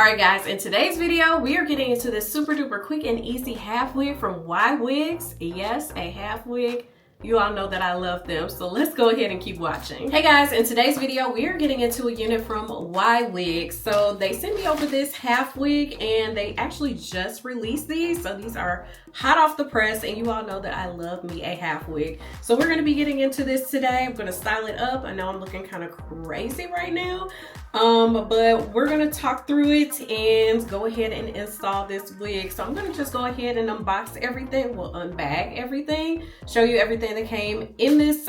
Alright guys, in today's video, we are getting into this super duper quick and easy half wig from YWigs. Yes, a half wig. You all know that I love them, so let's go ahead and keep watching. Hey guys, in today's video, we are getting into a unit from YWigs. So they sent me over this half wig and they actually just released these. So these are hot off the press and you all know that I love me a half wig. So we're gonna be getting into this today. I'm gonna style it up. I know I'm looking kind of crazy right now, but we're gonna talk through it and go ahead and install this wig. So I'm gonna just go ahead and unbox everything. We'll unbag everything, show you everything that came in this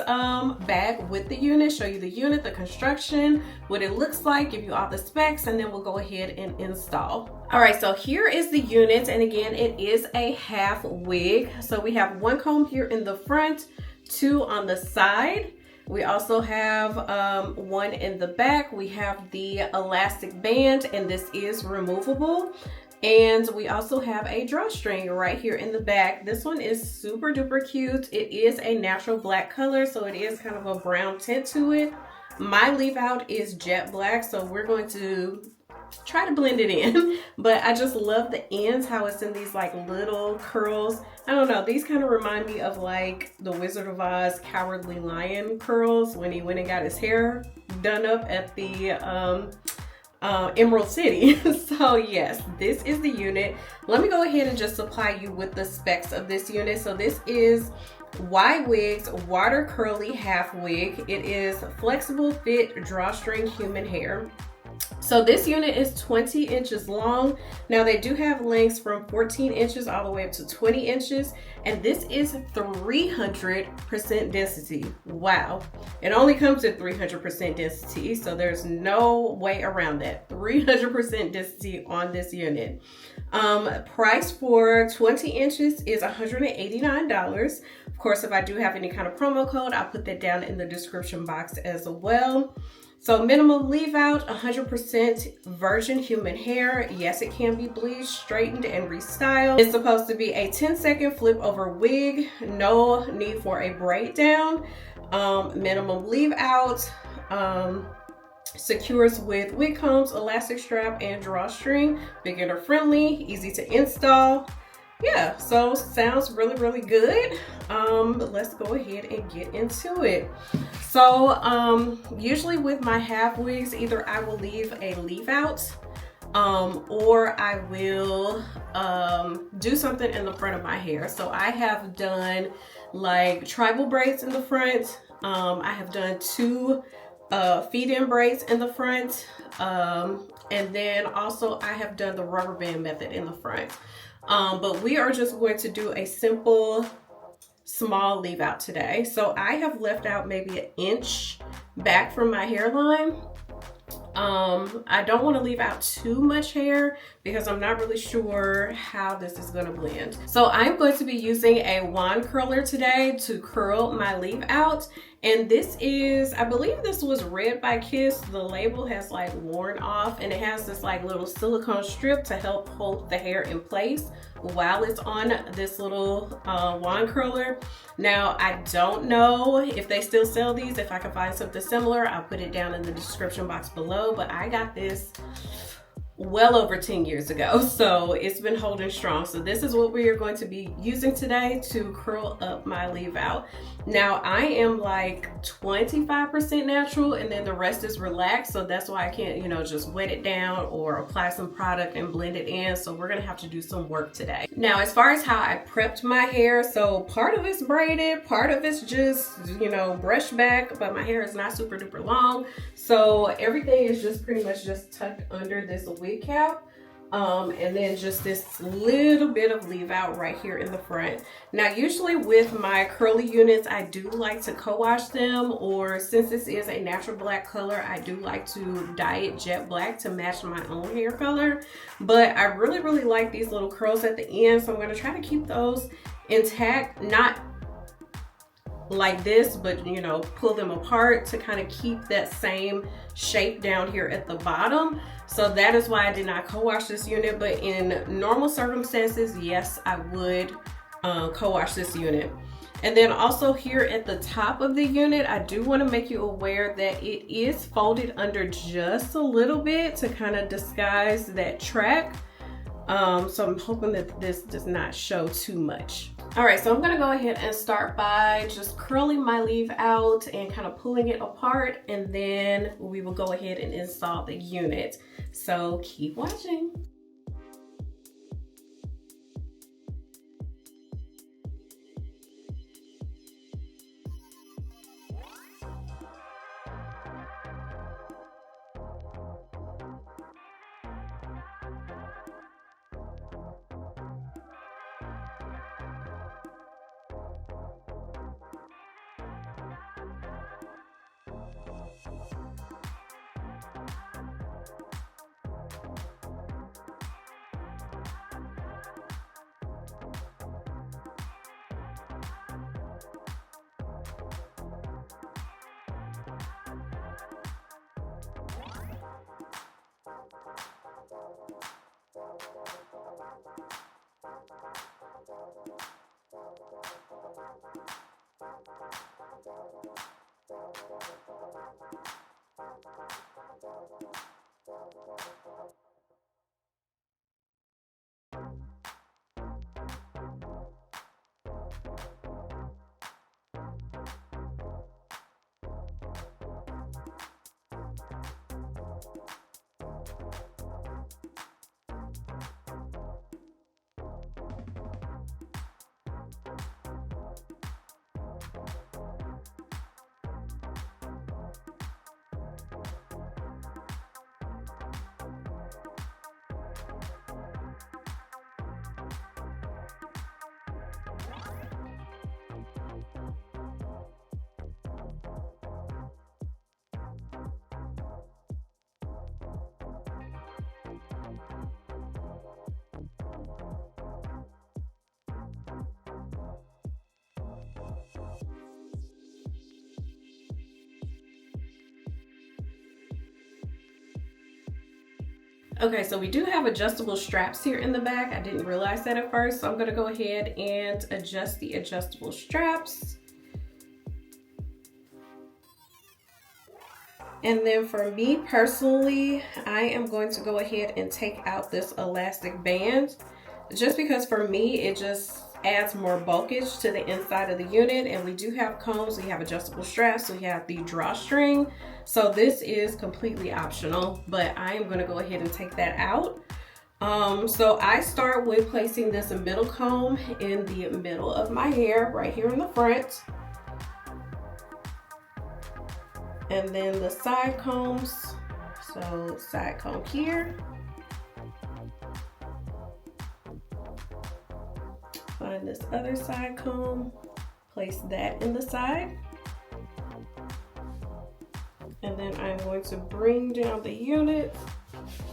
bag with the unit, show you the unit, the construction, what it looks like, give you all the specs, and then we'll go ahead and install. All right, so here is the unit, and again, it is a half wig. So we have one comb here in the front, two on the side. We also have one in the back. We have the elastic band, and this is removable. And we also have a drawstring right here in the back. This one is super duper cute. It is a natural black color, so it is kind of a brown tint to it. My leave out is jet black, so we're going to try to blend it in. But I just love the ends, how it's in these like little curls. I don't know, these kind of remind me of like the Wizard of Oz Cowardly Lion curls when he went and got his hair done up at the Emerald City. So yes, this is the unit. Let me go ahead and just supply you with the specs of this unit. So this is YWigs water curly half wig. It is flexible fit drawstring human hair. So this unit is 20 inches long. Now they do have lengths from 14 inches all the way up to 20 inches. And this is 300% density. Wow. It only comes at 300% density. So there's no way around that. 300% density on this unit. Price for 20 inches is $189. Of course, if I do have any kind of promo code, I'll put that down in the description box as well. So minimal leave out, 100% virgin human hair. Yes, it can be bleached, straightened, and restyled. It's supposed to be a 10-second flip over wig. No need for a braid down. Minimum leave out. Secures with wig combs, elastic strap, and drawstring. Beginner friendly, easy to install. Yeah, so sounds really, really good. Let's go ahead and get into it. So usually with my half wigs, either I will leave a leave out or I will do something in the front of my hair. So I have done like tribal braids in the front. I have done two feed-in braids in the front. And then also I have done the rubber band method in the front. But we are just going to do a simple small leave out today. So I have left out maybe an inch back from my hairline. I don't want to leave out too much hair because I'm not really sure how this is going to blend. So I'm going to be using a wand curler today to curl my leave out. And this is, I believe this was Red by Kiss. The label has like worn off and it has this like little silicone strip to help hold the hair in place while it's on this little wand curler. Now, I don't know if they still sell these. If I can find something similar, I'll put it down in the description box below. But I got this well over 10 years ago, so it's been holding strong. So this is what we are going to be using today to curl up my leave out. Now I am like 25% natural and then the rest is relaxed, so that's why I can't, you know, just wet it down or apply some product and blend it in. So we're gonna have to do some work today. Now, as far as how I prepped my hair, so part of it's braided, part of it's just, you know, brushed back, but my hair is not super duper long, so everything is just pretty much just tucked under this wig cap. And then just this little bit of leave out right here in the front. Now, usually with my curly units, I do like to co-wash them, or since this is a natural black color, I do like to dye it jet black to match my own hair color. But I really, really like these little curls at the end, so I'm gonna try to keep those intact, not like this, but you know, pull them apart to kind of keep that same shape down here at the bottom. So that is why I did not co-wash this unit, but in normal circumstances, yes, I would co-wash this unit. And then also here at the top of the unit, I do want to make you aware that it is folded under just a little bit to kind of disguise that track. So I'm hoping that this does not show too much. All right, so I'm gonna go ahead and start by just curling my leaf out and kind of pulling it apart, and then we will go ahead and install the unit. So keep watching. Okay, so we do have adjustable straps here in the back. I didn't realize that at first, so I'm gonna go ahead and adjust the adjustable straps. And then for me personally, I am going to go ahead and take out this elastic band, just because for me, it just adds more bulkage to the inside of the unit. And we do have combs, we have adjustable straps, we have the drawstring. So this is completely optional, but I am gonna go ahead and take that out. So I start with placing this middle comb in the middle of my hair, right here in the front. And then the side combs, so side comb here. Find this other side comb, place that in the side. And then I'm going to bring down the unit.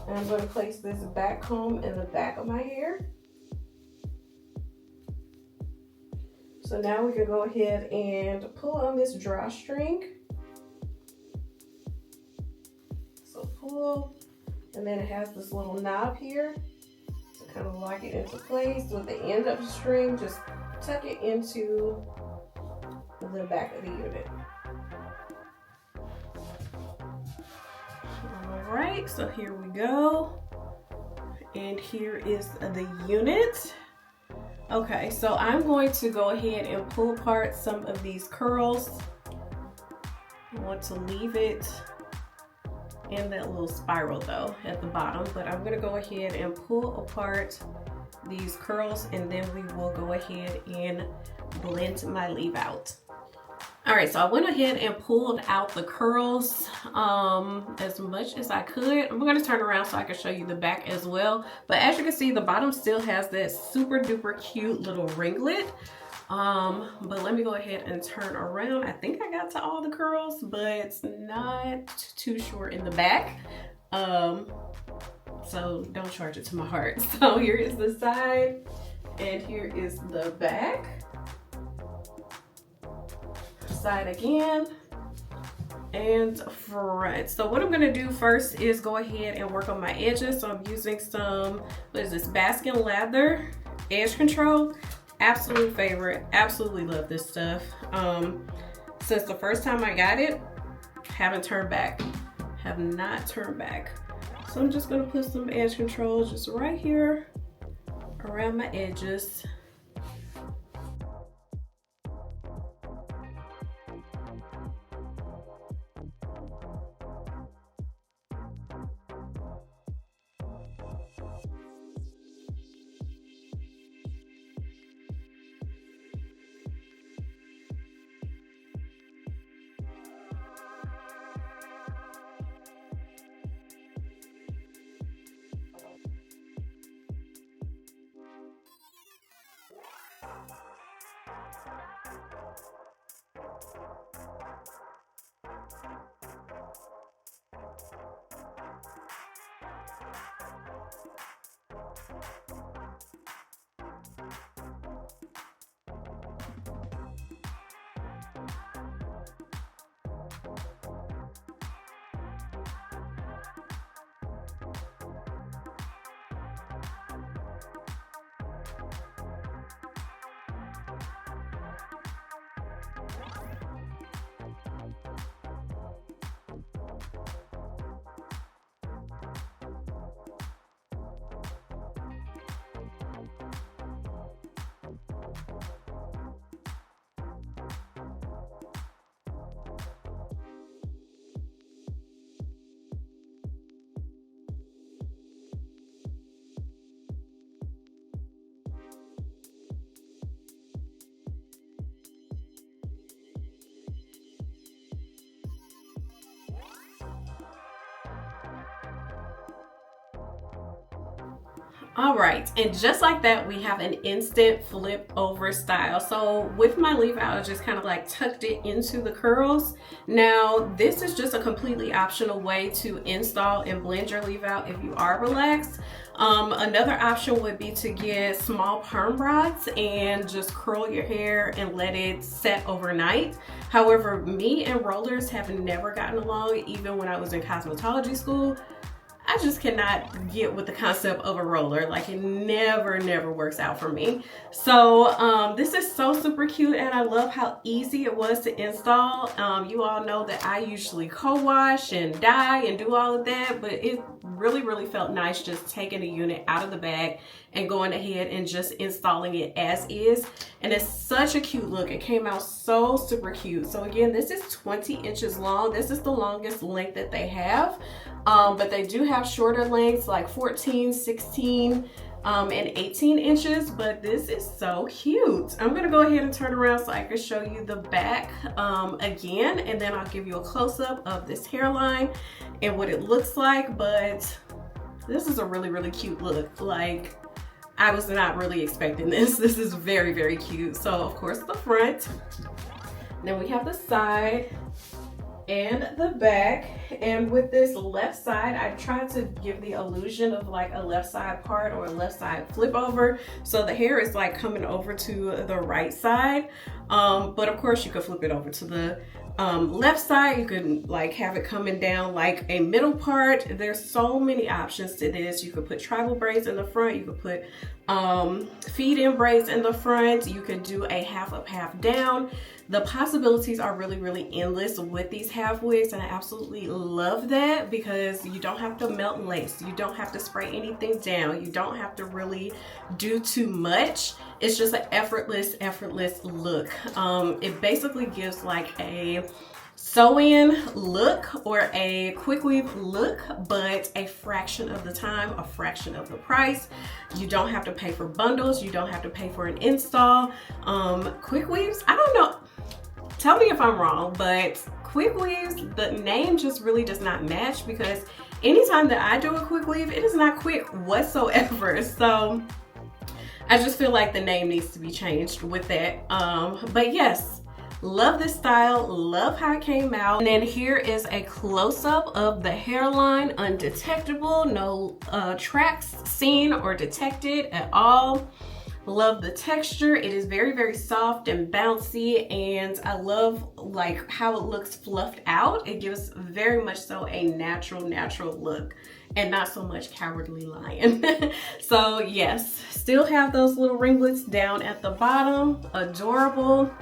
And I'm going to place this back comb in the back of my hair. So now we can go ahead and pull on this drawstring. So pull, and then it has this little knob here. Kind of lock it into place with the end of the string, just tuck it into the back of the unit. All right, so here we go. And here is the unit. Okay, so I'm going to go ahead and pull apart some of these curls. I want to leave it in that little spiral though at the bottom, but I'm gonna go ahead and pull apart these curls, and then we will go ahead and blend my leaf out. All right, so I went ahead and pulled out the curls as much as I could. I'm gonna turn around so I can show you the back as well, but as you can see, the bottom still has that super duper cute little ringlet. But let me go ahead and turn around. I think I got to all the curls, but not too sure in the back. So don't charge it to my heart. So here is the side, and here is the back. Side again, and front. So what I'm gonna do first is go ahead and work on my edges. So I'm using some, what is this, Baskin Leather edge control. Absolute favorite. Absolutely love this stuff. Since the first time I got it, haven't turned back. Have not turned back. So I'm just gonna put some edge control just right here around my edges. All right, and just like that, we have an instant flip over style. So with my leave out, I just kind of like tucked it into the curls. Now, this is just a completely optional way to install and blend your leave out if you are relaxed. Another option would be to get small perm rods and just curl your hair and let it set overnight. However, me and rollers have never gotten along, even when I was in cosmetology school. I just cannot get with the concept of a roller. Like, it never works out for me. So this is so super cute, and I love how easy it was to install. You all know that I usually co-wash and dye and do all of that, but it really felt nice just taking the unit out of the bag and going ahead and just installing it as is. And it's such a cute look. It came out so super cute. So again, this is 20 inches long. This is the longest length that they have. But they do have shorter lengths like 14, 16, and 18 inches, but this is so cute. I'm gonna go ahead and turn around so I can show you the back again, and then I'll give you a close-up of this hairline and what it looks like. But this is a really cute look. Like, I was not really expecting this. This is very cute. So of course the front, then we have the side and the back. And with this left side, I tried to give the illusion of like a left side part or a left side flip over, so the hair is like coming over to the right side. But of course you could flip it over to the left side. You can like have it coming down like a middle part. There's so many options to this. You could put tribal braids in the front. You could put feed-in braids in the front. You could do a half up, half down. The possibilities are really endless with these half wigs, and I absolutely love that because you don't have to melt lace. You don't have to spray anything down. You don't have to really do too much. It's just an effortless look. It basically gives like a sew-in look or a quick weave look, but a fraction of the time, a fraction of the price. You don't have to pay for bundles. You don't have to pay for an install. Quick weaves, I don't know. Tell me if I'm wrong, but quick weaves, the name just really does not match, because anytime that I do a quick weave, it is not quick whatsoever. So I just feel like the name needs to be changed with that. But yes, love this style, love how it came out. And then here is a close-up of the hairline, undetectable, no tracks seen or detected at all. Love the texture. It is very soft and bouncy, and I love like how it looks fluffed out. It gives very much so a natural look and not so much cowardly lion. So yes, Still have those little ringlets down at the bottom. Adorable.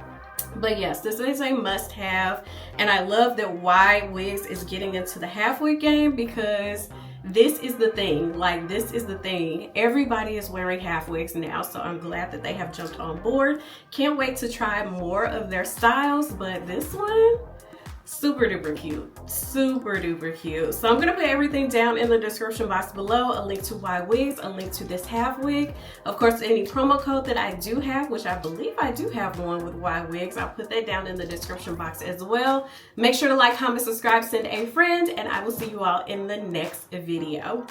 But yes, this is a must-have, and I love that YWigs is getting into the half wig game, because this is the thing. Like, this is the thing. Everybody is wearing half wigs now, so I'm glad that they have jumped on board. Can't wait to try more of their styles, but this one, super duper cute, super duper cute. So I'm gonna put everything down in the description box below, a link to YWigs, a link to this half wig, of course any promo code that I do have, which I believe I do have one with YWigs. I'll put that down in the description box as well. Make sure to like, comment, subscribe, send a friend, and I will see you all in the next video.